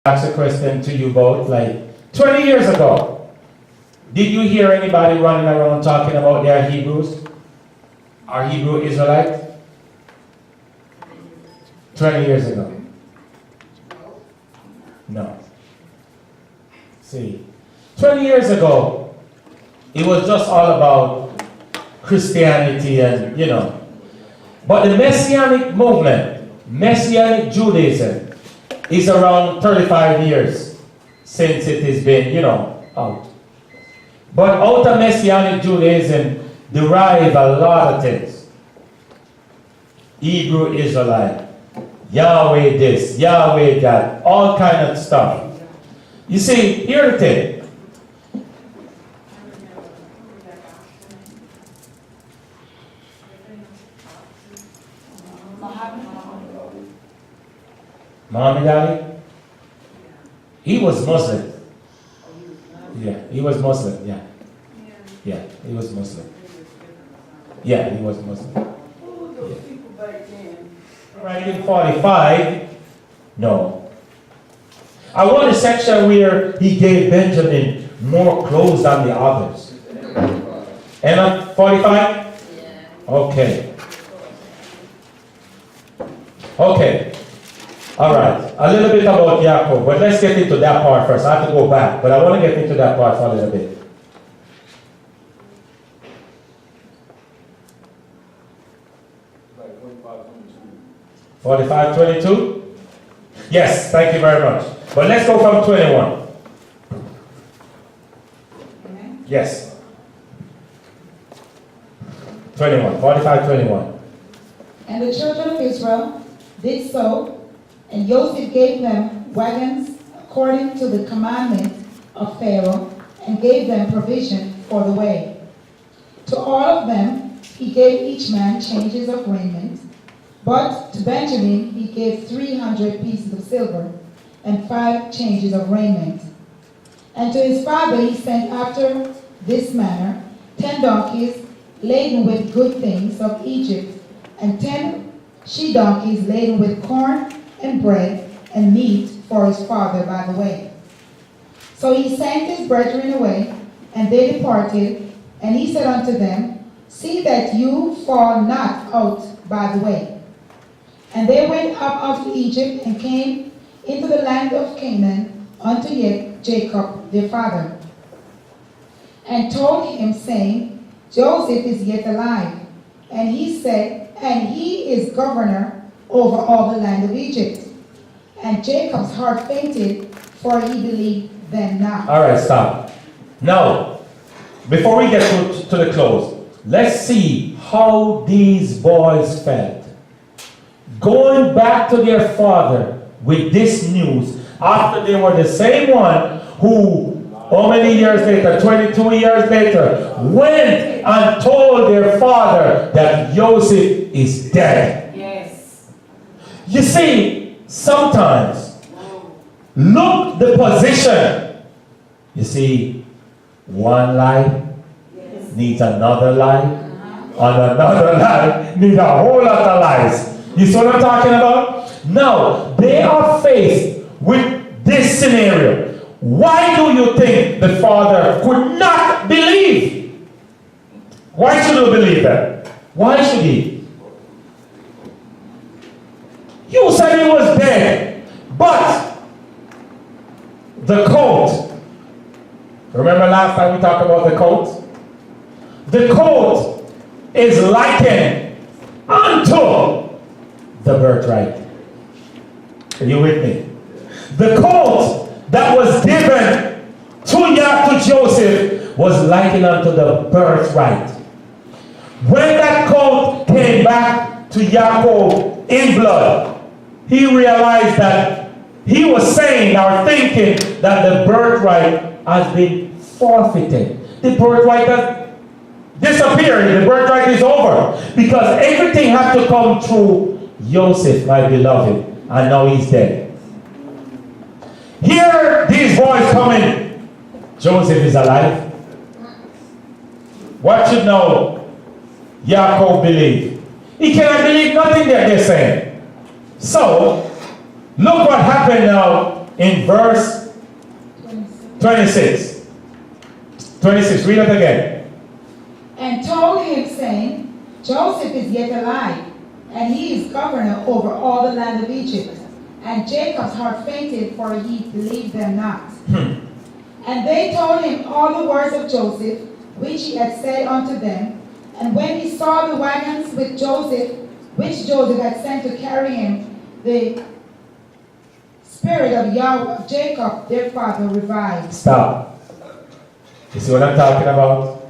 ask a question to you both, like 20 years ago, did you hear anybody running around talking about their Hebrews? Our Hebrew Israelites? 20 years ago. No. See, 20 years ago, it was just all about Christianity and, But the Messianic Movement, Messianic Judaism, is around 35 years since it has been, out. But out of Messianic Judaism derive a lot of things. Hebrew Israelite, Yahweh this, Yahweh that, all kind of stuff. You see, here's the thing. Muhammad Ali? He was Muslim. Yeah, he was Muslim, yeah. Yeah, he was Muslim. Yeah, he was Muslim. Right in 45, no. I want a section where he gave Benjamin more clothes than the others. And on 45? Okay. Okay. All right. A little bit about Yaakov, but let's get into that part first. I have to go back, but I want to get into that part for a little bit. Like 45:22? Yes, thank you very much. But let's go from 21. Yes. 21, 45:21. And the children of Israel did so, and Joseph gave them wagons according to the commandment of Pharaoh, and gave them provision for the way. To all of them he gave each man changes of raiment, but to Benjamin he gave 300 pieces of silver, and 5 changes of raiment. And to his father he sent after this manner 10 donkeys laden with good things of Egypt, and 10 she-donkeys laden with corn and bread and meat for his father by the way. So he sent his brethren away, and they departed, and he said unto them, See that you fall not out by the way. And they went up out of Egypt, and came into the land of Canaan unto Jacob their father, and told him, saying, Joseph is yet alive. And he said, and he is governor over all the land of Egypt. And Jacob's heart fainted, for he believed them not. All right, stop. Now, before we get to the close, let's see how these boys felt. Going back to their father with this news, after they were the same one who, how many years later, 22 years later, went and told their father that Joseph is dead. You see, sometimes, look the position. You see, one lie needs another lie, and another lie needs a whole lot of lies. You see what I'm talking about? Now, they are faced with this scenario. Why do you think the father could not believe? Why should he believe that? Why should he? You said he was dead, but the coat, remember last time we talked about the coat? The coat is likened unto the birthright. Are you with me? The coat that was given to Joseph was likened unto the birthright. When that coat came back to Yaakov in blood, he realized that he was saying or thinking that the birthright has been forfeited. The birthright has disappeared. The birthright is over. Because everything had to come through Joseph, my beloved. And now he's dead. Here, these boys coming. Joseph is alive. What should now Yaakov believe? He cannot believe nothing that they're saying. So, look what happened now in verse 26. 26, read it again. And told him, saying, Joseph is yet alive, and he is governor over all the land of Egypt. And Jacob's heart fainted, for he believed them not. And they told him all the words of Joseph, which he had said unto them. And when he saw the wagons with Joseph, which Joseph had sent to carry him, the spirit of Yahweh, Jacob, their father, revived. Stop. You see what I'm talking about?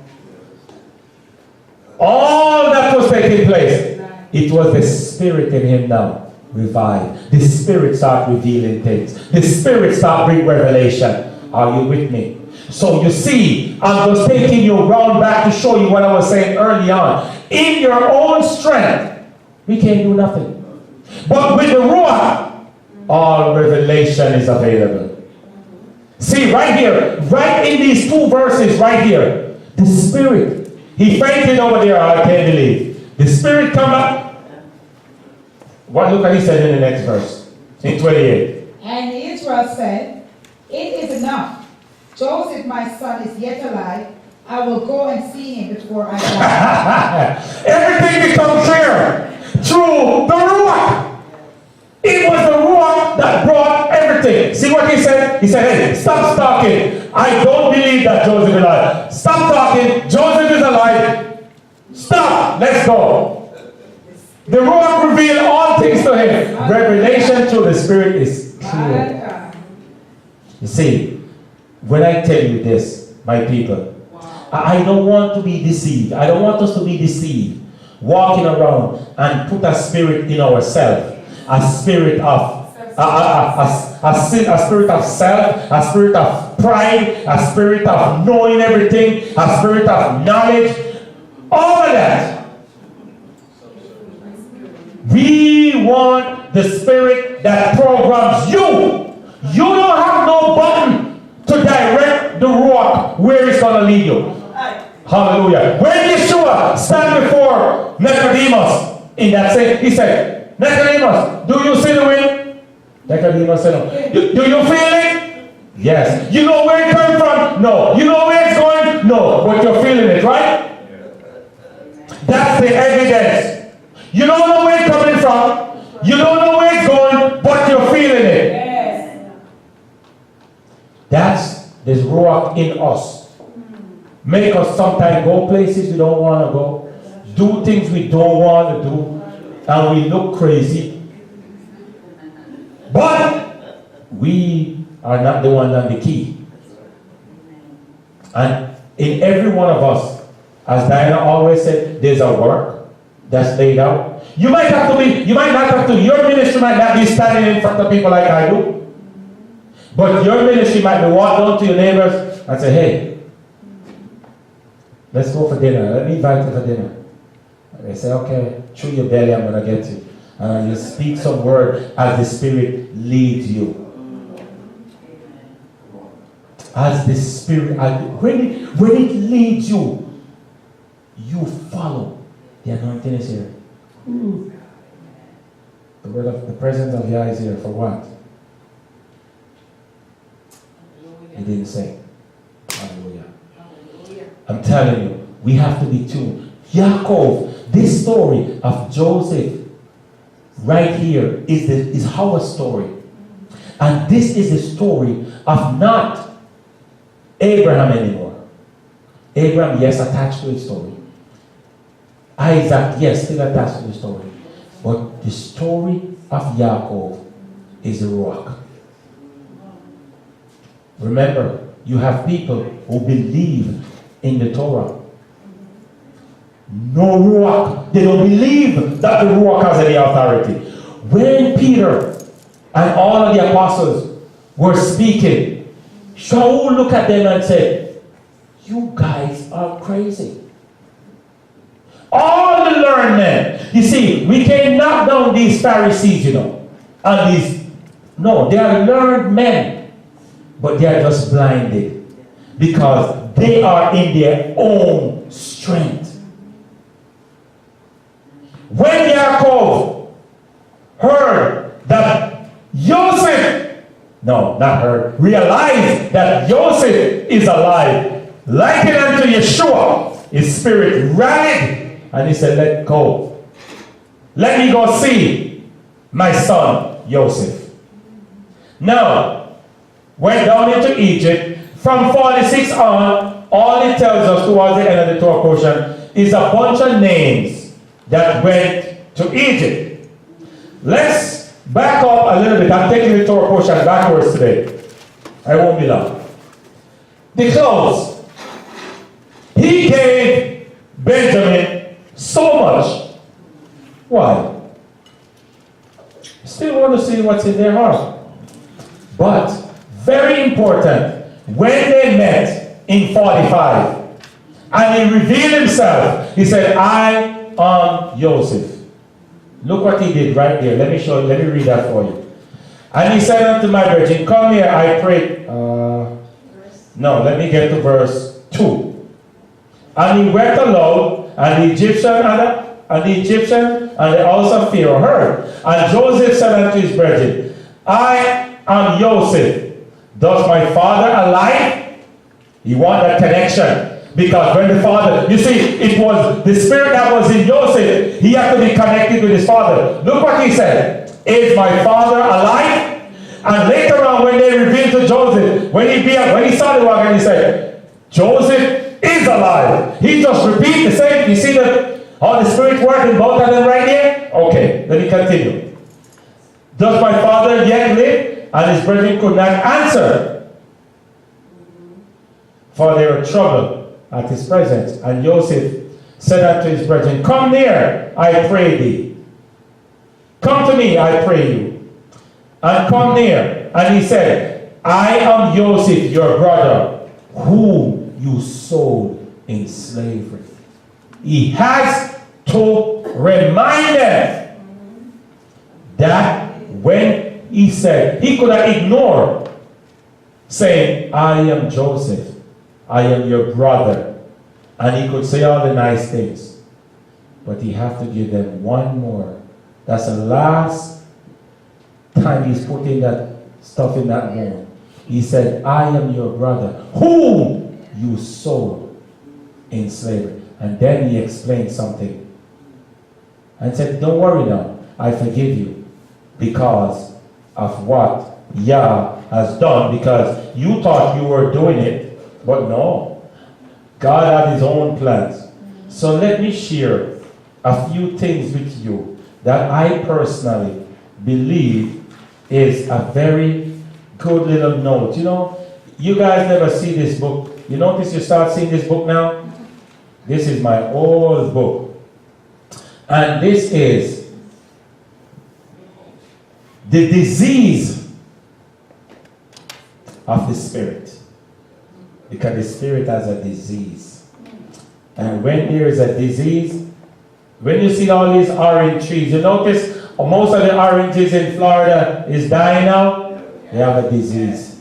All that was taking place, it was the spirit in him now, revived. The spirit started revealing things. The spirit started bringing revelation. Are you with me? So you see, I'm just taking you round back to show you what I was saying early on. In your own strength, we can't do nothing. But with the Ruach, all revelation is available. See, right here, right in these two verses right here, the Spirit, he fainted over there, I can't believe. The Spirit come up. What look what he said in the next verse, in 28. And Israel said, it is enough. Joseph, my son, is yet alive. I will go and see him before I die. Everything becomes clear through the Ruach. It was the Ruach that brought everything. See what he said? He said, hey, stop talking. I don't believe that Joseph is alive. Stop talking. Joseph is alive. Stop. Let's go. The Ruach revealed all things to him. Revelation through the Spirit is clear. You see, when I tell you this, my people, I don't want to be deceived. I don't want us to be deceived. Walking around and put a spirit in ourselves. A spirit of a spirit of self, a spirit of pride, a spirit of knowing everything, a spirit of knowledge. All of that. We want the spirit that programs you. You don't have no button to direct the Ruach where it's going to lead you. Hallelujah. When Yeshua stand before Nicodemus in that same, he said, Nicodemus, do you see the wind? Nicodemus said, no. Do you feel it? Yes. You know where it comes from? No. You know where it's going? No. But you're feeling it, right? That's the evidence. You don't know where it's coming from. You don't know where it's going, but you're feeling it. That's this Ruach in us. Make us sometimes go places we don't want to go. Do things we don't want to do. And we look crazy. But we are not the one on the key. And in every one of us, as Diana always said, there's a work that's laid out. You might not have to, your ministry might not be standing in front of people like I do. But your ministry might be walking down to your neighbors and say, hey, let's go for dinner. Let me invite you for dinner. And they say, okay, through your belly I'm going to get you. And you speak some word as the Spirit leads you. As the Spirit, when it leads you, you follow. The anointing is here. The word of the presence of Yah is here for what? He didn't say. Hallelujah. I'm telling you, we have to be tuned. Yaakov, this story of Joseph right here is our story. And this is the story of not Abraham anymore. Abraham, yes, attached to his story. Isaac, yes, still attached to the story. But the story of Yaakov is the Ruach. Remember, you have people who believe in the Torah. No Ruach. They don't believe that the Ruach has any authority. When Peter and all of the apostles were speaking, Shaul looked at them and said, you guys are crazy. All the learned men. You see, we can't knock down these Pharisees, and these, no, they are learned men, but they are just blinded because they are in their own strength. When Yaakov heard that Joseph No, not heard. Realized that Joseph is alive. Likened unto Yeshua. His spirit rallied. And he said, let go. Let me go see my son, Joseph. Now, went down into Egypt. From 46 on, all it tells us towards the end of the Torah portion is a bunch of names that went to Egypt. Let's back up a little bit. I'm taking the Torah portion backwards today. I won't be long. The clothes. He gave Benjamin so much. Why? Still want to see what's in their heart. But, very important, when they met in 45, and he revealed himself, he said, I am Joseph. Look what he did right there. Let me show you, let me read that for you. And he said unto my virgin, come here, I pray. No, let me get to verse 2. And he wept aloud, and the Egyptian and the house of Pharaoh heard. And Joseph said unto his virgin, I am Joseph. Does my father alive? He want that connection. Because when the father, you see, it was the spirit that was in Joseph. He had to be connected with his father. Look what he said. Is my father alive? And later on, when they revealed to Joseph, when he saw the wagon, he said, Joseph is alive. He just repeat the same. You see how the spirit working both of them right here? Okay, let me continue. Does my father yet live? And his brethren could not answer, for they were troubled at his presence. And Joseph said unto his brethren, come near, I pray thee. Come to me, I pray you. And come near. And he said, I am Joseph, your brother, whom you sold in slavery. He has to remind them that when he said, he could have ignored saying, I am Joseph, I am your brother. And he could say all the nice things. But he have to give them one more. That's the last time he's putting that stuff in that mold. He said, I am your brother, whom you sold in slavery. And then he explained something. And said, don't worry now, I forgive you because of what Yah has done, because you thought you were doing it, but no. God had his own plans. So let me share a few things with you that I personally believe is a very good little note. You know, you guys never see this book. You notice you start seeing this book now? This is my old book. And this is the disease of the spirit. Because the spirit has a disease. And when there is a disease, when you see all these orange trees, you notice most of the oranges in Florida is dying now. They have a disease.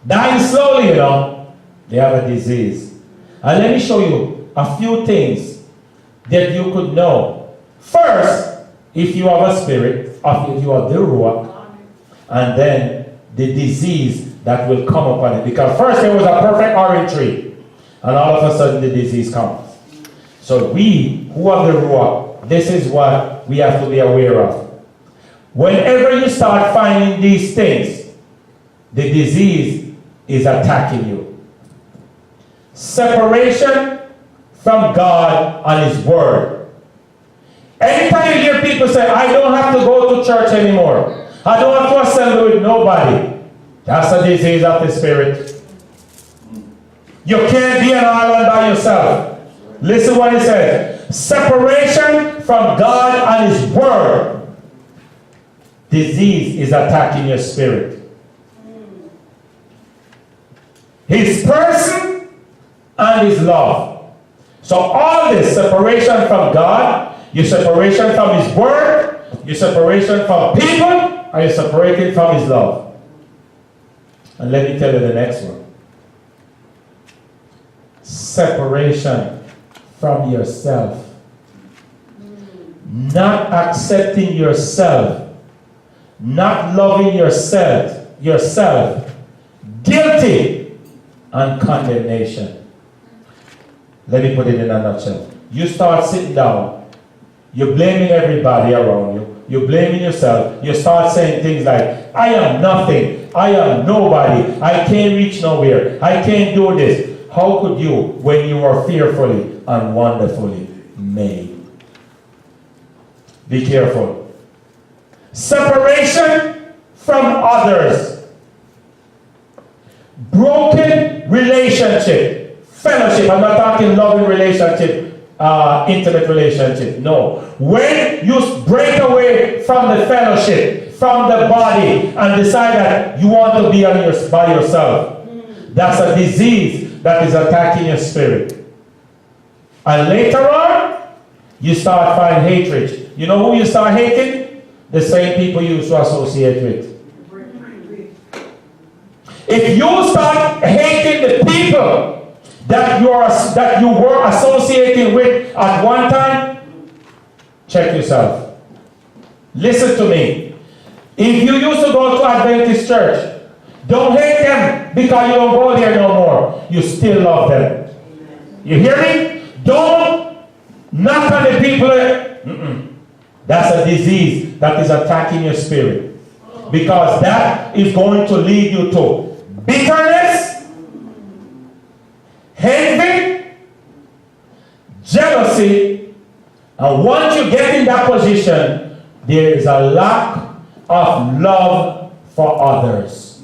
Dying slowly, you know. They have a disease. And let me show you a few things that you could know. First, if you have a spirit, or if you have the ruach, and then the disease that will come upon it. Because first there was a perfect orange tree, and all of a sudden the disease comes. So we who have the ruach, this is what we have to be aware of. Whenever you start finding these things, the disease is attacking you. Separation from God and his word. Anytime you hear people say, I don't have to go to church anymore, I don't have to assemble with nobody, that's a disease of the spirit. You can't be an island by yourself. Listen what he says. Separation from God and his word. Disease is attacking your spirit. His person and his love. So all this separation from God, your separation from his word, your separation from people, and you're separated from his love. And let me tell you the next one. Separation from yourself. Not accepting yourself. Not loving yourself. yourself guilty and condemnation. Let me put it in a nutshell. You start sitting down, you're blaming everybody around you, you're blaming yourself, you start saying things like, I am nothing, I am nobody, I can't reach nowhere, I can't do this. How could you when you are fearfully and wonderfully made? Be careful. Separation from others. Broken relationship. Fellowship. I'm not talking loving relationship, intimate relationship. No. When you break away from the fellowship, from the body, and decide that you want to be by yourself, that's a disease that is attacking your spirit. And later on, you start finding hatred. You know who you start hating? The same people you used to associate with. If you start hating the people that you were associating with at one time, check yourself. Listen to me. If you used to go to Adventist church, don't hate them because you don't go there no more. You still love them. You hear me? Don't knock on the people. That's a disease that is attacking your spirit. Because that is going to lead you to bitterness, envy, jealousy, and once you get in that position, there is a lack of love for others.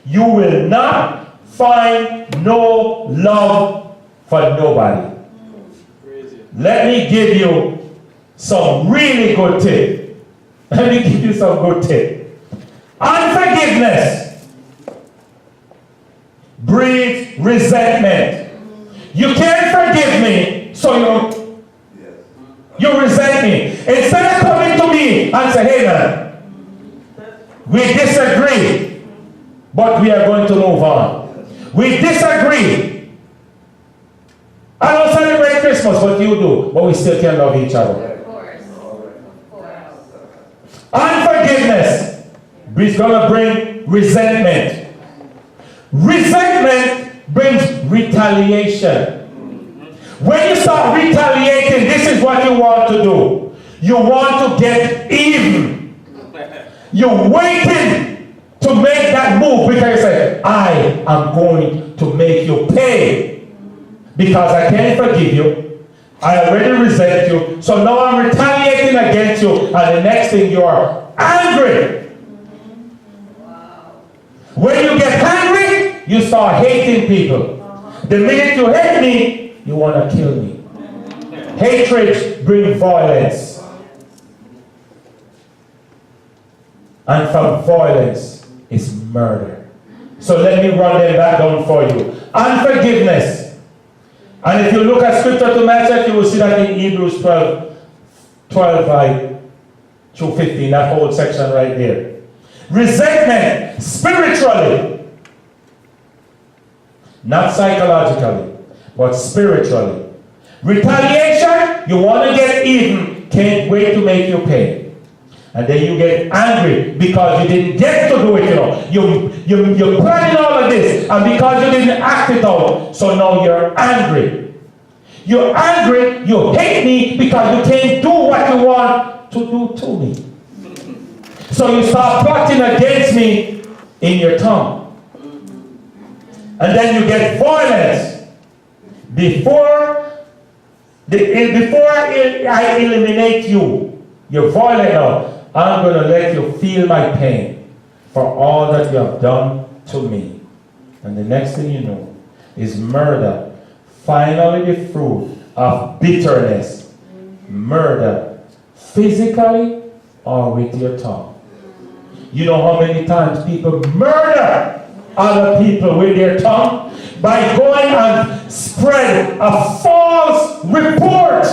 You will not find no love for nobody. Let me give you some really good tip. Let me give you some good tip. Unforgiveness breeds resentment. You can't forgive me, so you resent me. Instead of coming to me and say, hey man, we disagree, but we are going to move on. We disagree. I don't celebrate Christmas, but you do. But we still can love each other. Of course. Unforgiveness is going to bring resentment. Resentment brings retaliation. When you start retaliating, this is what you want to do. You want to get even. You're waiting to make that move because you say, I am going to make you pay. Because I can't forgive you. I already resent you. So now I'm retaliating against you. And the next thing you are angry. When you get angry, you start hating people. The minute you hate me, you want to kill me. Hatred brings violence. And from violence is murder. So let me run them back down for you. Unforgiveness. And if you look at scripture to match it, you will see that in Hebrews 12 through 15, that whole section right there. Resentment, spiritually. Not psychologically, but spiritually. Retaliation, you want to get even, can't wait to make you pay. And then you get angry because you didn't get to do it, you know. You're planning all of this, and because you didn't act it out, so now you're angry. You're angry, you hate me because you can't do what you want to do to me. So you start plotting against me in your tongue. And then you get violence. Before I eliminate you, you're violent now. I'm going to let you feel my pain for all that you have done to me. And the next thing you know is murder. Finally, the fruit of bitterness. Murder, physically or with your tongue. You know how many times people murder other people with their tongue? By going and spread a false report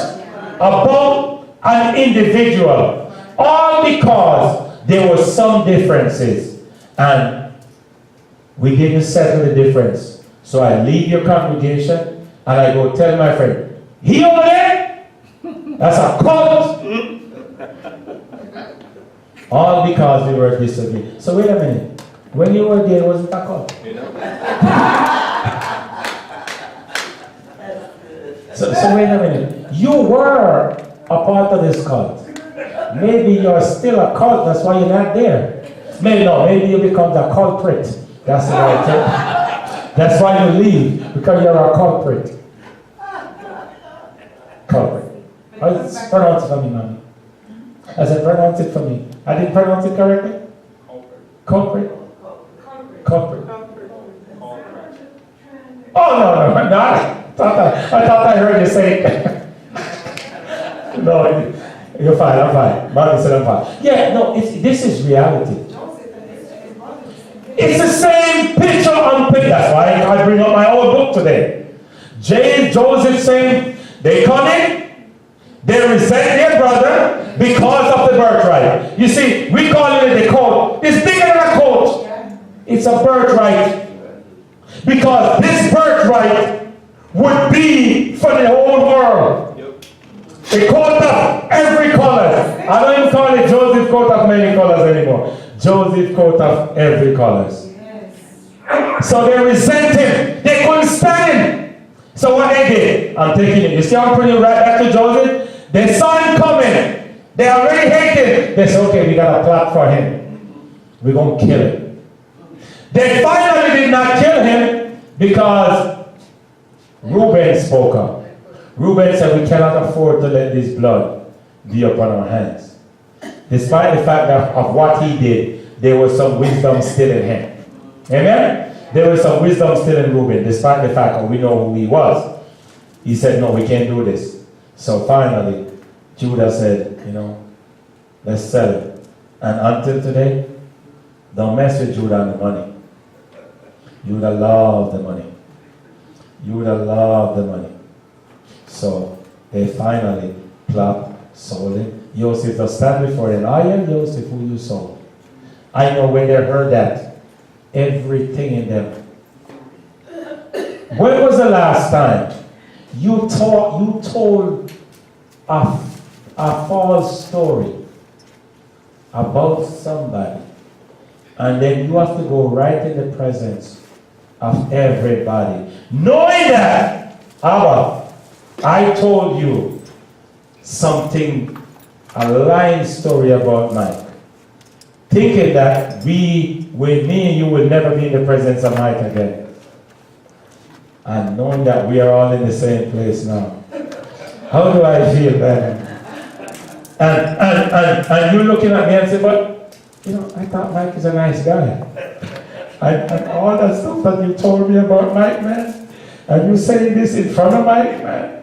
about an individual. All because there were some differences and we didn't settle the difference. So I leave your congregation and I go tell my friend, he over there, that's a cult. All because we were disobedient. So wait a minute. When you were there, was it a cult? So wait a minute. You were a part of this cult. Maybe you're still a cult, that's why you're not there. Maybe you become the culprit. That's the right term. That's why you leave, because you're a culprit. Culprit. Pronounce it for me, mommy. I said, pronounce it for me. I didn't pronounce it correctly? Culprit. Culprit. Oh, no. I thought I heard you say it. No, you're fine, I'm fine. Mommy said I'm fine. Yeah, no, this is reality. It's the same picture on picture. That's why I bring up my old book today. Joseph saying, they come in, they resent their brother because of the birthright. You see, we call it a coat. It's bigger than a coat. It's a birthright. Because this birthright would be for the whole world. A coat of every color. I don't even call it Joseph coat of many colors anymore. Joseph coat of every colors. Yes. So they resent him. They couldn't stand him. So what they did, I'm taking it. You see I'm putting it right back to Joseph? They saw him coming. They already hated him. They said, okay, we got a plot for him. We're going to kill him. They finally did not kill him because Reuben spoke up. Reuben said, we cannot afford to let this blood be upon our hands. Despite the fact that of what he did, there was some wisdom still in him. Amen? There was some wisdom still in Reuben, despite the fact that we know who he was. He said, no, we can't do this. So finally, Judah said, let's sell it. And until today, don't mess with Judah and the money. Judah loved the money. Judah loved the money. So they finally plopped, sold it. Joseph was stand before them. I am Joseph who you sold. I know when they heard that, everything in them. When was the last time you told a false story about somebody, and then you have to go right in the presence of everybody, knowing that, Abba, I told you something, a lying story about Mike, thinking that me and you will never be in the presence of Mike again. And knowing that we are all in the same place now. How do I feel, man? And you looking at me and say, but, I thought Mike is a nice guy. And all that stuff that you told me about Mike, man, and you saying this in front of Mike, man.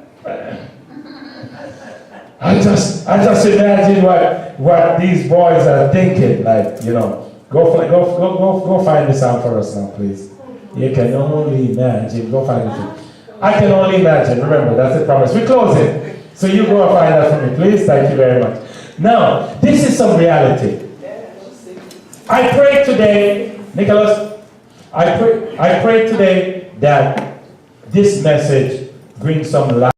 I just imagine what these boys are thinking. Like, go find the song for us now, please. You can only imagine. Go find it. I can only imagine. Remember, that's the promise. We close it. So you go and find that for me, please. Thank you very much. Now, this is some reality. I pray today, Nicholas, I pray today that this message brings some light.